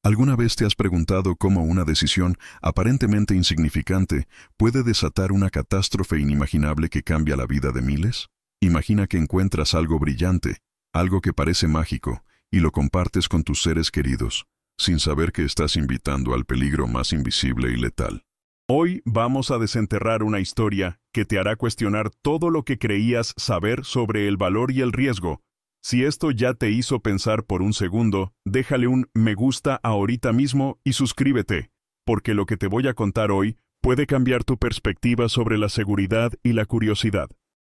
¿Alguna vez te has preguntado cómo una decisión aparentemente insignificante puede desatar una catástrofe inimaginable que cambia la vida de miles? Imagina que encuentras algo brillante, algo que parece mágico, y lo compartes con tus seres queridos, sin saber que estás invitando al peligro más invisible y letal. Hoy vamos a desenterrar una historia que te hará cuestionar todo lo que creías saber sobre el valor y el riesgo. Si esto ya te hizo pensar por un segundo, déjale un me gusta ahorita mismo y suscríbete, porque lo que te voy a contar hoy puede cambiar tu perspectiva sobre la seguridad y la curiosidad.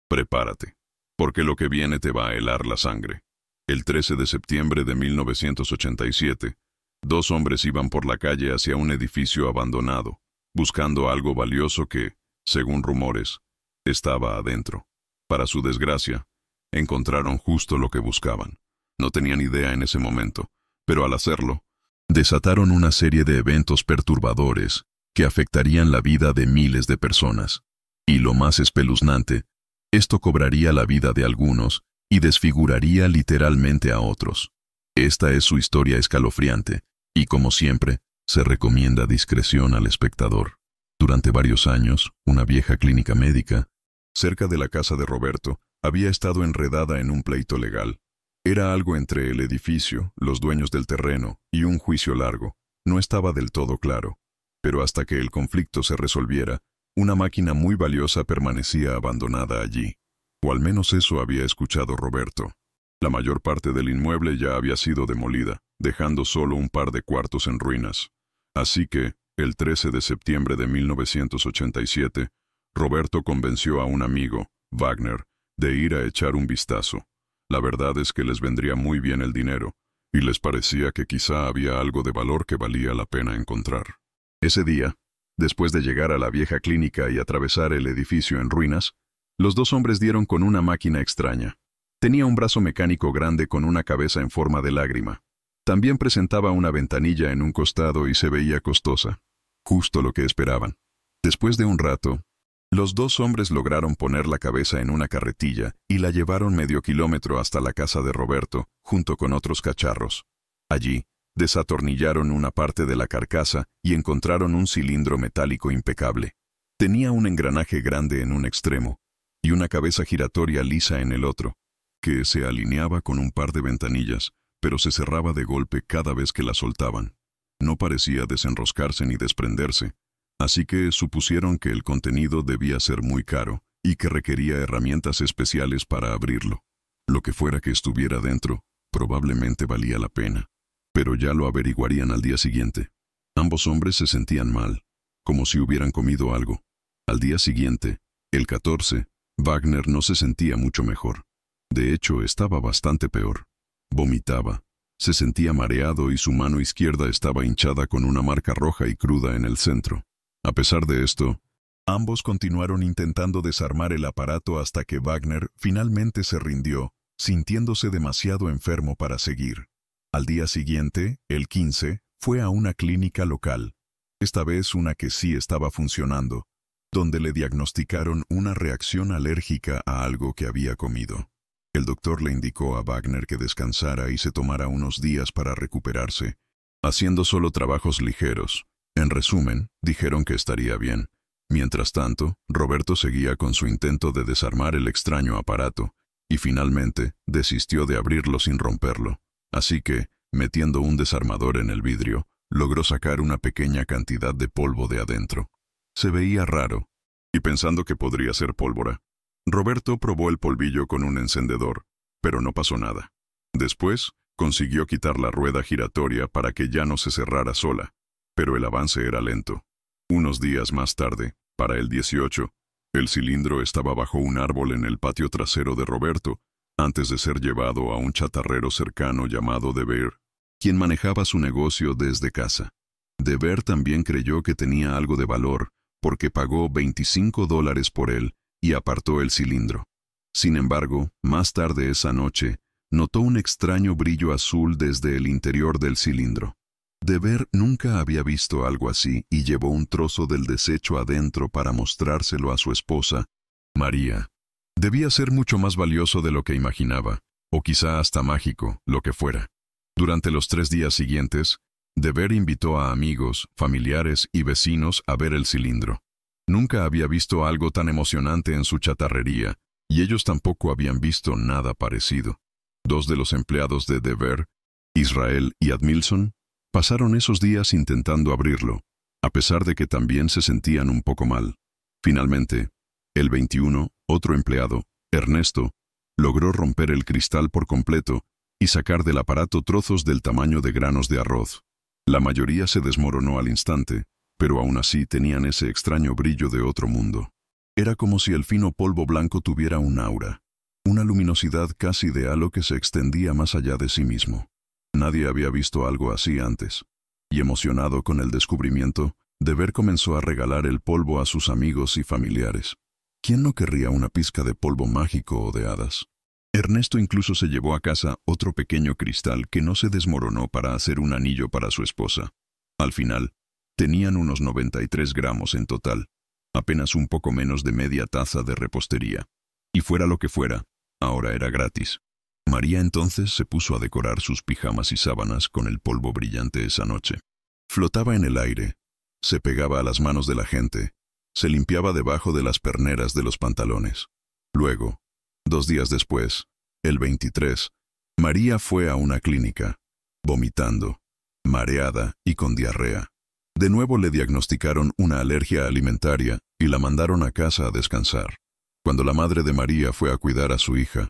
Prepárate, porque lo que viene te va a helar la sangre. El 13 de septiembre de 1987, dos hombres iban por la calle hacia un edificio abandonado, buscando algo valioso que, según rumores, estaba adentro. Para su desgracia, encontraron justo lo que buscaban. No tenían idea en ese momento, pero al hacerlo, desataron una serie de eventos perturbadores que afectarían la vida de miles de personas. Y lo más espeluznante, esto cobraría la vida de algunos y desfiguraría literalmente a otros. Esta es su historia escalofriante, y como siempre, se recomienda discreción al espectador. Durante varios años, una vieja clínica médica, cerca de la casa de Roberto, había estado enredada en un pleito legal. Era algo entre el edificio, los dueños del terreno y un juicio largo. No estaba del todo claro. Pero hasta que el conflicto se resolviera, una máquina muy valiosa permanecía abandonada allí. O al menos eso había escuchado Roberto. La mayor parte del inmueble ya había sido demolida, dejando solo un par de cuartos en ruinas. Así que, el 13 de septiembre de 1987, Roberto convenció a un amigo, Wagner, de ir a echar un vistazo. La verdad es que les vendría muy bien el dinero, y les parecía que quizá había algo de valor que valía la pena encontrar. Ese día, después de llegar a la vieja clínica y atravesar el edificio en ruinas, los dos hombres dieron con una máquina extraña. Tenía un brazo mecánico grande con una cabeza en forma de lágrima. También presentaba una ventanilla en un costado y se veía costosa. Justo lo que esperaban. Después de un rato, los dos hombres lograron poner la cabeza en una carretilla y la llevaron medio kilómetro hasta la casa de Roberto, junto con otros cacharros. Allí, desatornillaron una parte de la carcasa y encontraron un cilindro metálico impecable. Tenía un engranaje grande en un extremo y una cabeza giratoria lisa en el otro, que se alineaba con un par de ventanillas, pero se cerraba de golpe cada vez que la soltaban. No parecía desenroscarse ni desprenderse. Así que supusieron que el contenido debía ser muy caro y que requería herramientas especiales para abrirlo. Lo que fuera que estuviera dentro, probablemente valía la pena. Pero ya lo averiguarían al día siguiente. Ambos hombres se sentían mal, como si hubieran comido algo. Al día siguiente, el 14, Wagner no se sentía mucho mejor. De hecho, estaba bastante peor. Vomitaba, se sentía mareado y su mano izquierda estaba hinchada con una marca roja y cruda en el centro. A pesar de esto, ambos continuaron intentando desarmar el aparato hasta que Wagner finalmente se rindió, sintiéndose demasiado enfermo para seguir. Al día siguiente, el 15, fue a una clínica local, esta vez una que sí estaba funcionando, donde le diagnosticaron una reacción alérgica a algo que había comido. El doctor le indicó a Wagner que descansara y se tomara unos días para recuperarse, haciendo solo trabajos ligeros. En resumen, dijeron que estaría bien. Mientras tanto, Roberto seguía con su intento de desarmar el extraño aparato, y finalmente desistió de abrirlo sin romperlo. Así que, metiendo un desarmador en el vidrio, logró sacar una pequeña cantidad de polvo de adentro. Se veía raro, y pensando que podría ser pólvora, Roberto probó el polvillo con un encendedor, pero no pasó nada. Después, consiguió quitar la rueda giratoria para que ya no se cerrara sola. Pero el avance era lento. Unos días más tarde, para el 18, el cilindro estaba bajo un árbol en el patio trasero de Roberto, antes de ser llevado a un chatarrero cercano llamado Dever, quien manejaba su negocio desde casa. Dever también creyó que tenía algo de valor, porque pagó $25 por él y apartó el cilindro. Sin embargo, más tarde esa noche, notó un extraño brillo azul desde el interior del cilindro. Dever nunca había visto algo así y llevó un trozo del desecho adentro para mostrárselo a su esposa, María. Debía ser mucho más valioso de lo que imaginaba, o quizá hasta mágico, lo que fuera. Durante los 3 días siguientes, Dever invitó a amigos, familiares y vecinos a ver el cilindro. Nunca había visto algo tan emocionante en su chatarrería, y ellos tampoco habían visto nada parecido. Dos de los empleados de Dever, Israel y Admilson, pasaron esos días intentando abrirlo, a pesar de que también se sentían un poco mal. Finalmente, el 21, otro empleado, Ernesto, logró romper el cristal por completo y sacar del aparato trozos del tamaño de granos de arroz. La mayoría se desmoronó al instante, pero aún así tenían ese extraño brillo de otro mundo. Era como si el fino polvo blanco tuviera un aura, una luminosidad casi de halo que se extendía más allá de sí mismo. Nadie había visto algo así antes, y emocionado con el descubrimiento, Dever comenzó a regalar el polvo a sus amigos y familiares. ¿Quién no querría una pizca de polvo mágico o de hadas? Ernesto incluso se llevó a casa otro pequeño cristal que no se desmoronó para hacer un anillo para su esposa. Al final, tenían unos 93 gramos en total, apenas un poco menos de media taza de repostería. Y fuera lo que fuera, ahora era gratis. María entonces se puso a decorar sus pijamas y sábanas con el polvo brillante esa noche. Flotaba en el aire, se pegaba a las manos de la gente, se limpiaba debajo de las perneras de los pantalones. Luego, 2 días después, el 23, María fue a una clínica, vomitando, mareada y con diarrea. De nuevo le diagnosticaron una alergia alimentaria y la mandaron a casa a descansar. Cuando la madre de María fue a cuidar a su hija,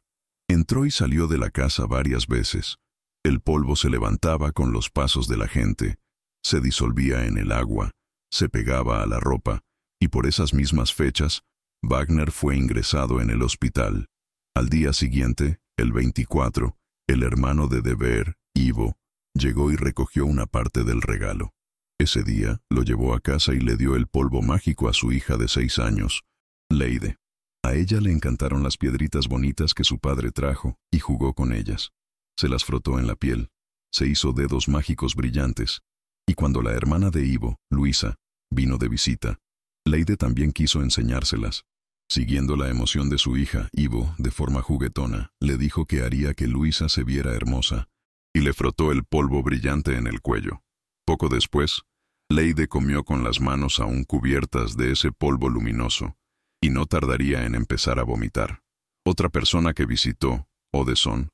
entró y salió de la casa varias veces. El polvo se levantaba con los pasos de la gente, se disolvía en el agua, se pegaba a la ropa, y por esas mismas fechas, Wagner fue ingresado en el hospital. Al día siguiente, el 24, el hermano de Dever, Ivo, llegó y recogió una parte del regalo. Ese día lo llevó a casa y le dio el polvo mágico a su hija de 6 años, Leide. A ella le encantaron las piedritas bonitas que su padre trajo y jugó con ellas. Se las frotó en la piel, se hizo dedos mágicos brillantes, y cuando la hermana de Ivo, Luisa, vino de visita, Leide también quiso enseñárselas. Siguiendo la emoción de su hija, Ivo, de forma juguetona, le dijo que haría que Luisa se viera hermosa, y le frotó el polvo brillante en el cuello. Poco después, Leide comió con las manos aún cubiertas de ese polvo luminoso, y no tardaría en empezar a vomitar. Otra persona que visitó, Odeson,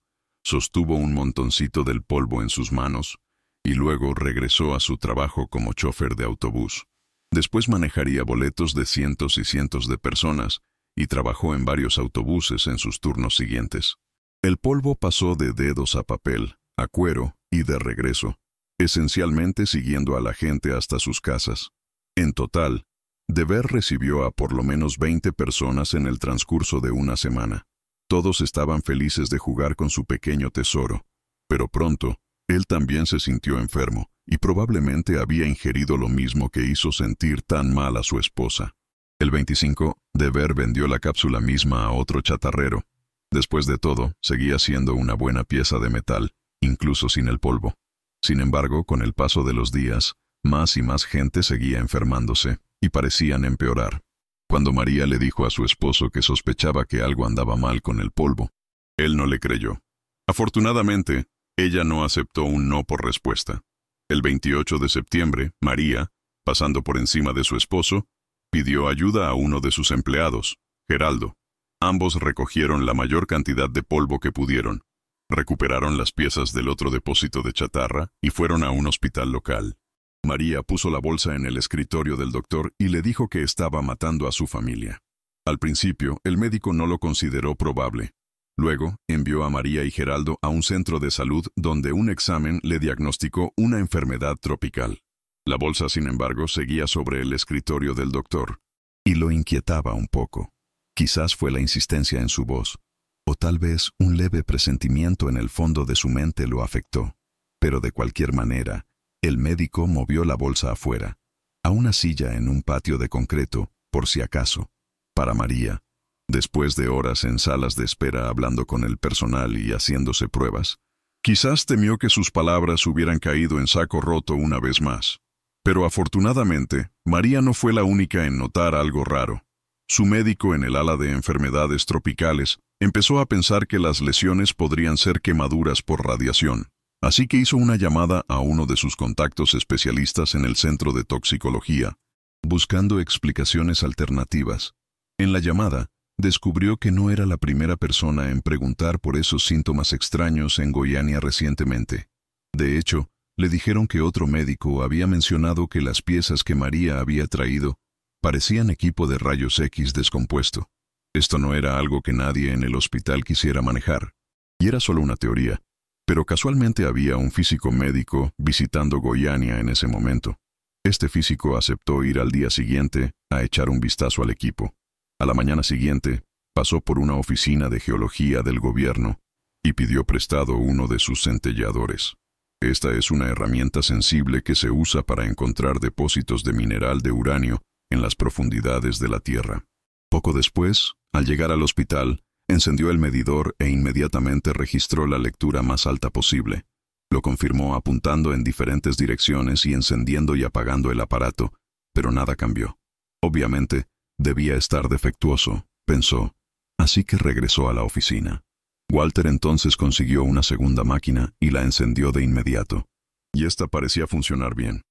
sostuvo un montoncito del polvo en sus manos, y luego regresó a su trabajo como chofer de autobús. Después manejaría boletos de cientos y cientos de personas y trabajó en varios autobuses en sus turnos siguientes. El polvo pasó de dedos a papel, a cuero y de regreso, esencialmente siguiendo a la gente hasta sus casas. En total, Dever recibió a por lo menos 20 personas en el transcurso de una semana. Todos estaban felices de jugar con su pequeño tesoro, pero pronto, él también se sintió enfermo, y probablemente había ingerido lo mismo que hizo sentir tan mal a su esposa. El 25, Dever vendió la cápsula misma a otro chatarrero. Después de todo, seguía siendo una buena pieza de metal, incluso sin el polvo. Sin embargo, con el paso de los días, más y más gente seguía enfermándose, y parecían empeorar. Cuando María le dijo a su esposo que sospechaba que algo andaba mal con el polvo, él no le creyó. Afortunadamente, ella no aceptó un no por respuesta. El 28 de septiembre, María, pasando por encima de su esposo, pidió ayuda a uno de sus empleados, Geraldo. Ambos recogieron la mayor cantidad de polvo que pudieron, recuperaron las piezas del otro depósito de chatarra y fueron a un hospital local. María puso la bolsa en el escritorio del doctor y le dijo que estaba matando a su familia. Al principio, el médico no lo consideró probable. Luego, envió a María y Geraldo a un centro de salud donde un examen le diagnosticó una enfermedad tropical. La bolsa, sin embargo, seguía sobre el escritorio del doctor, y lo inquietaba un poco. Quizás fue la insistencia en su voz, o tal vez un leve presentimiento en el fondo de su mente lo afectó. Pero de cualquier manera, el médico movió la bolsa afuera, a una silla en un patio de concreto, por si acaso. Para María, después de horas en salas de espera hablando con el personal y haciéndose pruebas, quizás temió que sus palabras hubieran caído en saco roto una vez más. Pero afortunadamente, María no fue la única en notar algo raro. Su médico en el ala de enfermedades tropicales empezó a pensar que las lesiones podrían ser quemaduras por radiación. Así que hizo una llamada a uno de sus contactos especialistas en el centro de toxicología, buscando explicaciones alternativas. En la llamada, descubrió que no era la primera persona en preguntar por esos síntomas extraños en Goiânia recientemente. De hecho, le dijeron que otro médico había mencionado que las piezas que María había traído parecían equipo de rayos X descompuesto. Esto no era algo que nadie en el hospital quisiera manejar, y era solo una teoría. Pero casualmente había un físico médico visitando Goiânia en ese momento. Este físico aceptó ir al día siguiente a echar un vistazo al equipo. A la mañana siguiente, pasó por una oficina de geología del gobierno y pidió prestado uno de sus centelladores. Esta es una herramienta sensible que se usa para encontrar depósitos de mineral de uranio en las profundidades de la Tierra. Poco después, al llegar al hospital, encendió el medidor e inmediatamente registró la lectura más alta posible. Lo confirmó apuntando en diferentes direcciones y encendiendo y apagando el aparato, pero nada cambió. Obviamente, debía estar defectuoso, pensó, así que regresó a la oficina. Walter entonces consiguió una segunda máquina y la encendió de inmediato. Y esta parecía funcionar bien.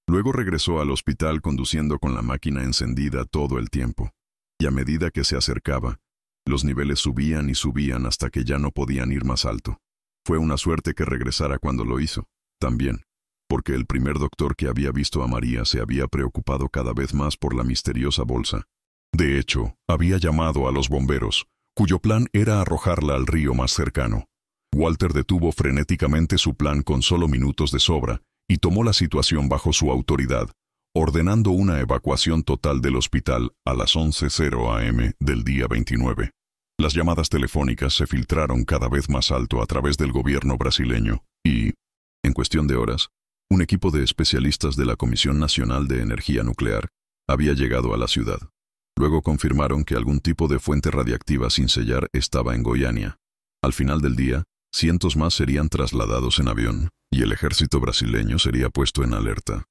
Luego regresó al hospital conduciendo con la máquina encendida todo el tiempo. Y a medida que se acercaba, los niveles subían y subían hasta que ya no podían ir más alto. Fue una suerte que regresara cuando lo hizo, también, porque el primer doctor que había visto a María se había preocupado cada vez más por la misteriosa bolsa. De hecho, había llamado a los bomberos, cuyo plan era arrojarla al río más cercano. Walter detuvo frenéticamente su plan con solo minutos de sobra y tomó la situación bajo su autoridad, ordenando una evacuación total del hospital a las 11:00 am del día 29. Las llamadas telefónicas se filtraron cada vez más alto a través del gobierno brasileño y, en cuestión de horas, un equipo de especialistas de la Comisión Nacional de Energía Nuclear había llegado a la ciudad. Luego confirmaron que algún tipo de fuente radiactiva sin sellar estaba en Goiânia. Al final del día, cientos más serían trasladados en avión y el ejército brasileño sería puesto en alerta.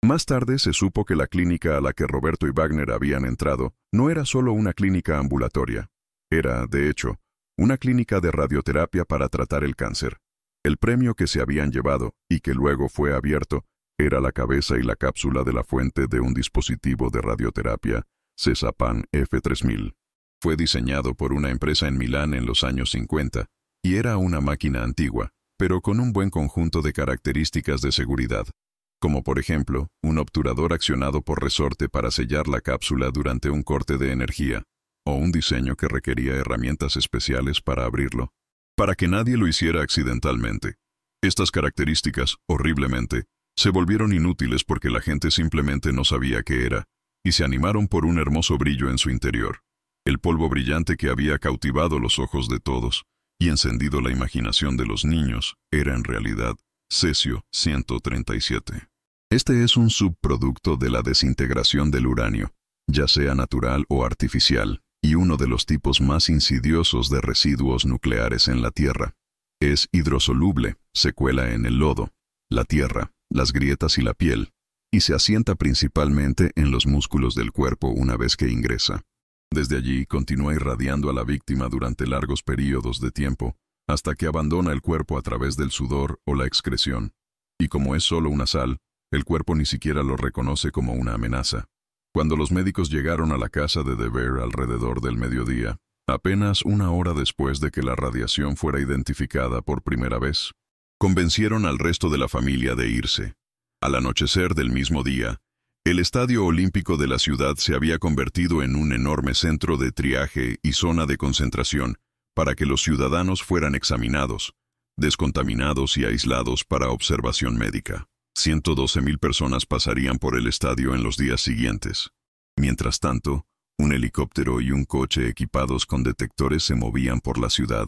Más tarde se supo que la clínica a la que Roberto y Wagner habían entrado no era solo una clínica ambulatoria. Era, de hecho, una clínica de radioterapia para tratar el cáncer. El premio que se habían llevado, y que luego fue abierto, era la cabeza y la cápsula de la fuente de un dispositivo de radioterapia, Cesapan F3000. Fue diseñado por una empresa en Milán en los años 50, y era una máquina antigua, pero con un buen conjunto de características de seguridad, como por ejemplo, un obturador accionado por resorte para sellar la cápsula durante un corte de energía, o un diseño que requería herramientas especiales para abrirlo, para que nadie lo hiciera accidentalmente. Estas características, horriblemente, se volvieron inútiles porque la gente simplemente no sabía qué era, y se animaron por un hermoso brillo en su interior. El polvo brillante que había cautivado los ojos de todos y encendido la imaginación de los niños era en realidad cesio-137. Este es un subproducto de la desintegración del uranio, ya sea natural o artificial, y uno de los tipos más insidiosos de residuos nucleares en la Tierra. Es hidrosoluble, se cuela en el lodo, la tierra, las grietas y la piel, y se asienta principalmente en los músculos del cuerpo una vez que ingresa. Desde allí continúa irradiando a la víctima durante largos períodos de tiempo, hasta que abandona el cuerpo a través del sudor o la excreción. Y como es solo una sal, el cuerpo ni siquiera lo reconoce como una amenaza. Cuando los médicos llegaron a la casa de De Beer alrededor del mediodía, apenas una hora después de que la radiación fuera identificada por primera vez, convencieron al resto de la familia de irse. Al anochecer del mismo día, el Estadio Olímpico de la ciudad se había convertido en un enorme centro de triaje y zona de concentración para que los ciudadanos fueran examinados, descontaminados y aislados para observación médica. 112,000 personas pasarían por el estadio en los días siguientes. Mientras tanto, un helicóptero y un coche equipados con detectores se movían por la ciudad,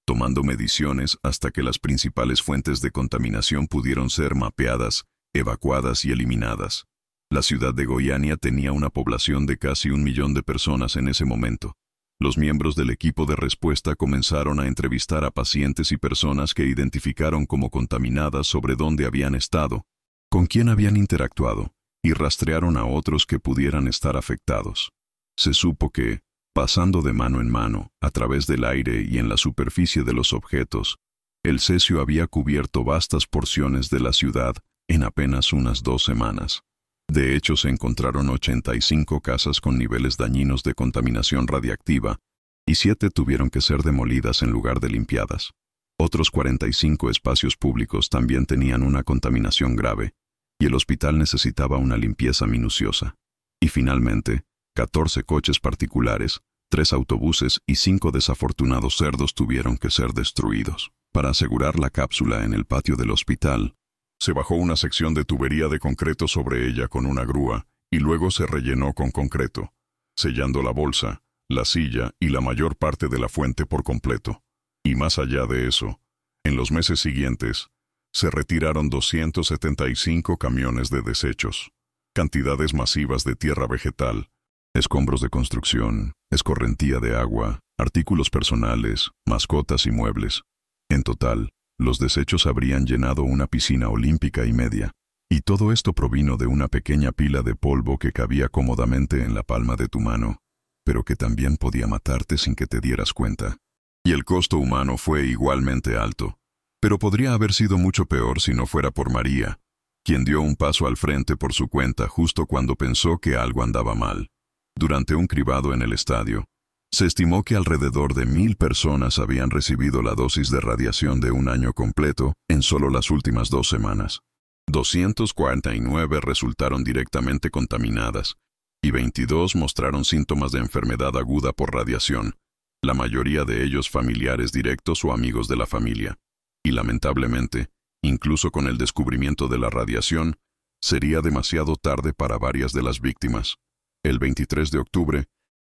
tomando mediciones hasta que las principales fuentes de contaminación pudieron ser mapeadas, evacuadas y eliminadas. La ciudad de Goiânia tenía una población de casi 1 millón de personas en ese momento. Los miembros del equipo de respuesta comenzaron a entrevistar a pacientes y personas que identificaron como contaminadas sobre dónde habían estado, con quién habían interactuado, y rastrearon a otros que pudieran estar afectados. Se supo que, pasando de mano en mano, a través del aire y en la superficie de los objetos, El cesio había cubierto vastas porciones de la ciudad en apenas unas 2 semanas. De hecho, se encontraron 85 casas con niveles dañinos de contaminación radiactiva y 7 tuvieron que ser demolidas en lugar de limpiadas. Otros 45 espacios públicos también tenían una contaminación grave y el hospital necesitaba una limpieza minuciosa. Y finalmente, 14 coches particulares, 3 autobuses y 5 desafortunados cerdos tuvieron que ser destruidos. Para asegurar la cápsula en el patio del hospital, se bajó una sección de tubería de concreto sobre ella con una grúa y luego se rellenó con concreto, sellando la bolsa, la silla y la mayor parte de la fuente por completo. Y más allá de eso, en los meses siguientes, se retiraron 275 camiones de desechos, cantidades masivas de tierra vegetal, escombros de construcción, escorrentía de agua, artículos personales, mascotas y muebles. En total, los desechos habrían llenado una piscina olímpica y media, y todo esto provino de una pequeña pila de polvo que cabía cómodamente en la palma de tu mano, pero que también podía matarte sin que te dieras cuenta. Y el costo humano fue igualmente alto, pero podría haber sido mucho peor si no fuera por María, quien dio un paso al frente por su cuenta justo cuando pensó que algo andaba mal. Durante un cribado en el estadio, se estimó que alrededor de 1000 personas habían recibido la dosis de radiación de un año completo en solo las últimas 2 semanas. 249 resultaron directamente contaminadas y 22 mostraron síntomas de enfermedad aguda por radiación, la mayoría de ellos familiares directos o amigos de la familia. Y lamentablemente, incluso con el descubrimiento de la radiación, sería demasiado tarde para varias de las víctimas. El 23 de octubre,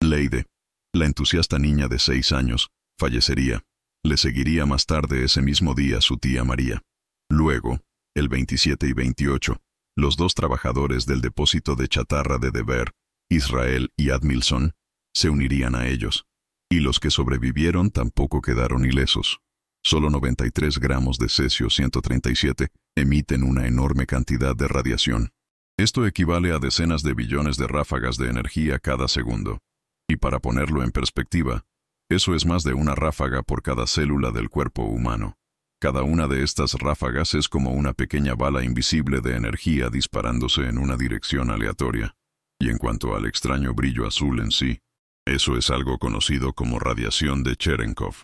Leyde, la entusiasta niña de 6 años, fallecería. Le seguiría más tarde ese mismo día su tía María. Luego, el 27 y 28, los 2 trabajadores del depósito de chatarra de Dever, Israel y Admilson, se unirían a ellos. Y los que sobrevivieron tampoco quedaron ilesos. Solo 93 gramos de cesio-137 emiten una enorme cantidad de radiación. Esto equivale a decenas de billones de ráfagas de energía cada segundo. Y para ponerlo en perspectiva, eso es más de una ráfaga por cada célula del cuerpo humano. Cada una de estas ráfagas es como una pequeña bala invisible de energía disparándose en una dirección aleatoria. Y en cuanto al extraño brillo azul en sí, eso es algo conocido como radiación de Cherenkov.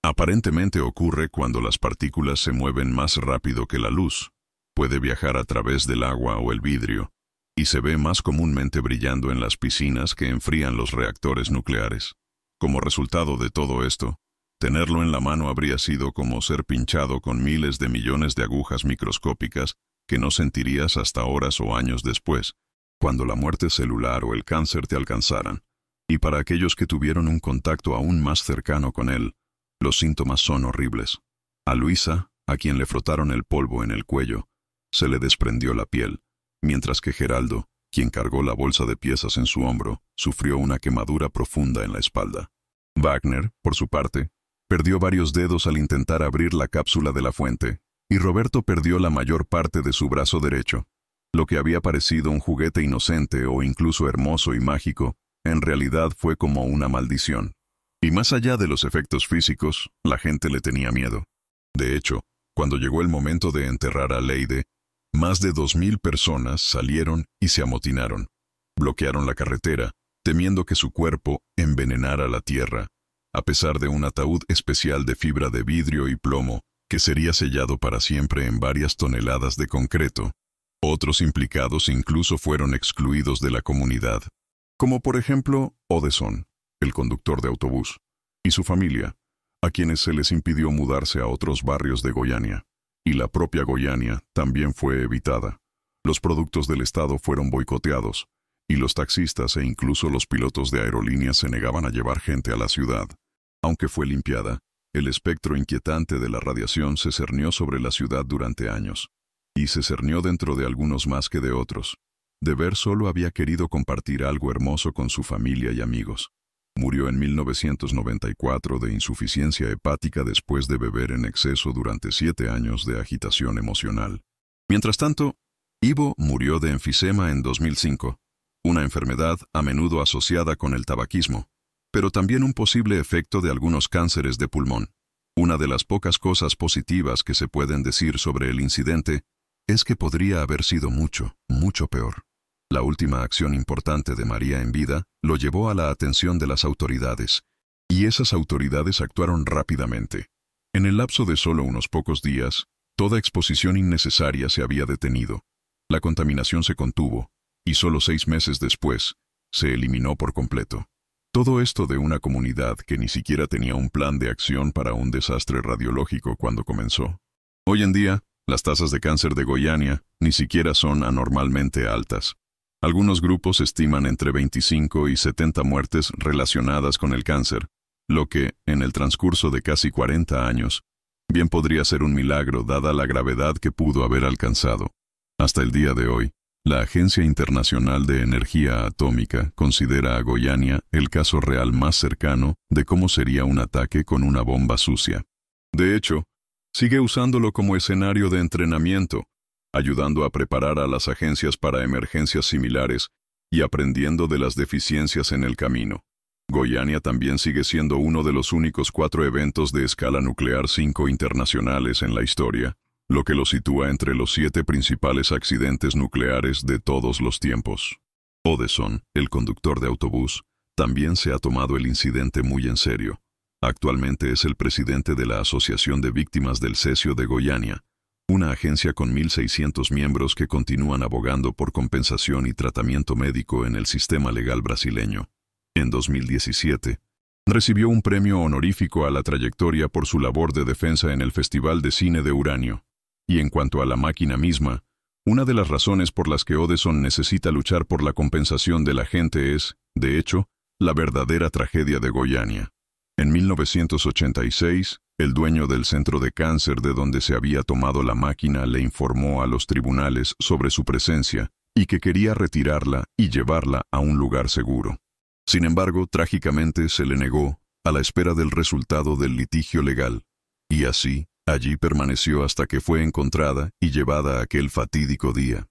Aparentemente ocurre cuando las partículas se mueven más rápido que la luz. Puede viajar a través del agua o el vidrio, y se ve más comúnmente brillando en las piscinas que enfrían los reactores nucleares. Como resultado de todo esto, tenerlo en la mano habría sido como ser pinchado con miles de millones de agujas microscópicas que no sentirías hasta horas o años después, cuando la muerte celular o el cáncer te alcanzaran. Y para aquellos que tuvieron un contacto aún más cercano con él, los síntomas son horribles. A Luisa, a quien le frotaron el polvo en el cuello, se le desprendió la piel, mientras que Geraldo, quien cargó la bolsa de piezas en su hombro, sufrió una quemadura profunda en la espalda. Wagner, por su parte, perdió varios dedos al intentar abrir la cápsula de la fuente, y Roberto perdió la mayor parte de su brazo derecho. Lo que había parecido un juguete inocente o incluso hermoso y mágico, en realidad fue como una maldición. Y más allá de los efectos físicos, la gente le tenía miedo. De hecho, cuando llegó el momento de enterrar a Leyde, más de 2000 personas salieron y se amotinaron. Bloquearon la carretera, temiendo que su cuerpo envenenara la tierra, a pesar de un ataúd especial de fibra de vidrio y plomo, que sería sellado para siempre en varias toneladas de concreto. Otros implicados incluso fueron excluidos de la comunidad, como por ejemplo Odeson, el conductor de autobús, y su familia, a quienes se les impidió mudarse a otros barrios de Goiânia. Y la propia Goiânia también fue evitada. Los productos del Estado fueron boicoteados, y los taxistas e incluso los pilotos de aerolíneas se negaban a llevar gente a la ciudad. Aunque fue limpiada, el espectro inquietante de la radiación se cernió sobre la ciudad durante años, y se cernió dentro de algunos más que de otros. Dever solo había querido compartir algo hermoso con su familia y amigos. Murió en 1994 de insuficiencia hepática después de beber en exceso durante 7 años de agitación emocional. Mientras tanto, Ivo murió de enfisema en 2005, una enfermedad a menudo asociada con el tabaquismo, pero también un posible efecto de algunos cánceres de pulmón. Una de las pocas cosas positivas que se pueden decir sobre el incidente es que podría haber sido mucho, mucho peor. La última acción importante de María en vida lo llevó a la atención de las autoridades, y esas autoridades actuaron rápidamente. En el lapso de solo unos pocos días, toda exposición innecesaria se había detenido. La contaminación se contuvo, y solo 6 meses después, se eliminó por completo. Todo esto de una comunidad que ni siquiera tenía un plan de acción para un desastre radiológico cuando comenzó. Hoy en día, las tasas de cáncer de Goiânia ni siquiera son anormalmente altas. Algunos grupos estiman entre 25 y 70 muertes relacionadas con el cáncer, lo que, en el transcurso de casi 40 años, bien podría ser un milagro dada la gravedad que pudo haber alcanzado. Hasta el día de hoy, la Agencia Internacional de Energía Atómica considera a Goiânia el caso real más cercano de cómo sería un ataque con una bomba sucia. De hecho, sigue usándolo como escenario de entrenamiento, ayudando a preparar a las agencias para emergencias similares y aprendiendo de las deficiencias en el camino. Goiânia también sigue siendo uno de los únicos 4 eventos de escala nuclear 5 internacionales en la historia, lo que lo sitúa entre los 7 principales accidentes nucleares de todos los tiempos. Odeson, el conductor de autobús, también se ha tomado el incidente muy en serio. Actualmente es el presidente de la Asociación de Víctimas del Cesio de Goiânia, una agencia con 1.600 miembros que continúan abogando por compensación y tratamiento médico en el sistema legal brasileño. En 2017, recibió un premio honorífico a la trayectoria por su labor de defensa en el Festival de Cine de Uranio. Y en cuanto a la máquina misma, una de las razones por las que Odeson necesita luchar por la compensación de la gente es, de hecho, la verdadera tragedia de Goiânia. En 1986, el dueño del centro de cáncer de donde se había tomado la máquina le informó a los tribunales sobre su presencia y que quería retirarla y llevarla a un lugar seguro. Sin embargo, trágicamente se le negó, a la espera del resultado del litigio legal, y así, allí permaneció hasta que fue encontrada y llevada aquel fatídico día.